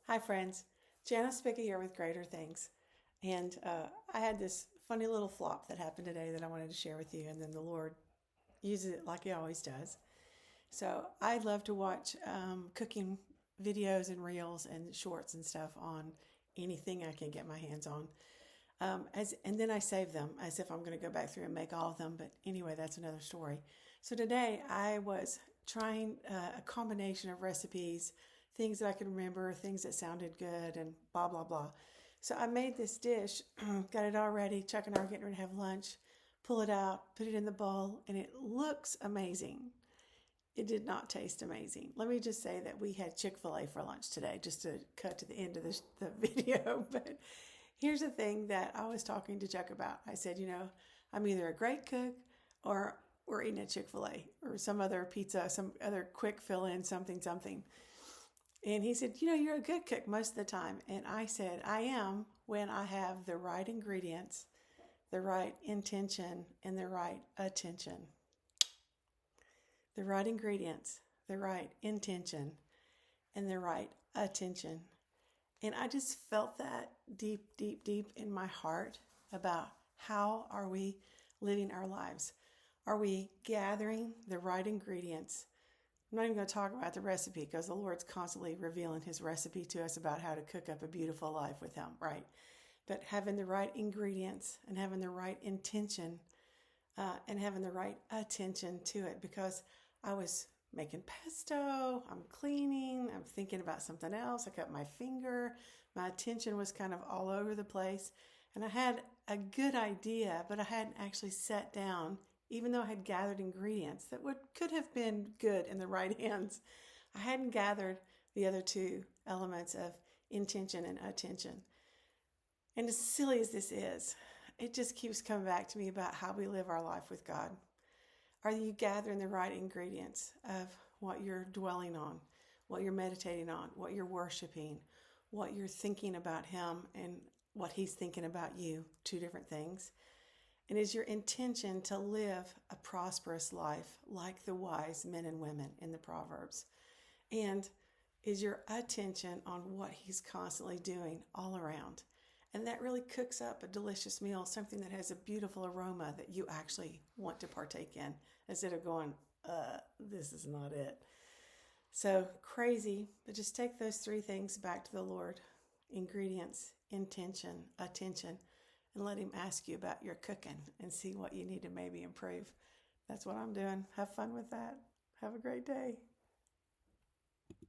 Hi, friends. Jana Spicka here with Greater Things. And I had this funny little flop that happened today that I wanted to share with you, and then the Lord uses it like He always does. So I love to watch cooking videos and reels and shorts and stuff on anything I can get my hands on. And then I save them as if I'm going to go back through and make all of them. But anyway, that's another story. So today I was trying a combination of recipes, things that I could remember, things that sounded good, and blah, blah, blah. So I made this dish, got it all ready. Chuck and I are getting ready to have lunch. Pull it out, put it in the bowl, and it looks amazing. It did not taste amazing. Let me just say that we had Chick-fil-A for lunch today, just to cut to the end of the video. But here's the thing that I was talking to Chuck about. I said, I'm either a great cook or we're eating at Chick-fil-A or some other pizza, some other quick fill in, something, something. And he said, you're a good cook most of the time. And I said, I am when I have the right ingredients, the right intention, and the right attention. The right ingredients, the right intention, and the right attention. And I just felt that deep, deep, deep in my heart about how are we living our lives? Are we gathering the right ingredients? I'm not even going to talk about the recipe because the Lord's constantly revealing His recipe to us about how to cook up a beautiful life with Him, right? But having the right ingredients and having the right intention and having the right attention to it, because I was making pesto, I'm cleaning, I'm thinking about something else. I cut my finger. My attention was kind of all over the place. And I had a good idea, but I hadn't actually sat down, even though I had gathered ingredients that could have been good in the right hands. I hadn't gathered the other two elements of intention and attention. And as silly as this is, it just keeps coming back to me about how we live our life with God. Are you gathering the right ingredients of what you're dwelling on, what you're meditating on, what you're worshiping, what you're thinking about Him and what He's thinking about you? Two different things. And is your intention to live a prosperous life like the wise men and women in the Proverbs? And is your attention on what He's constantly doing all around? And that really cooks up a delicious meal, something that has a beautiful aroma that you actually want to partake in instead of going, this is not it. So crazy, but just take those three things back to the Lord: ingredients, intention, attention, and let Him ask you about your cooking and see what you need to maybe improve. That's what I'm doing. Have fun with that. Have a great day.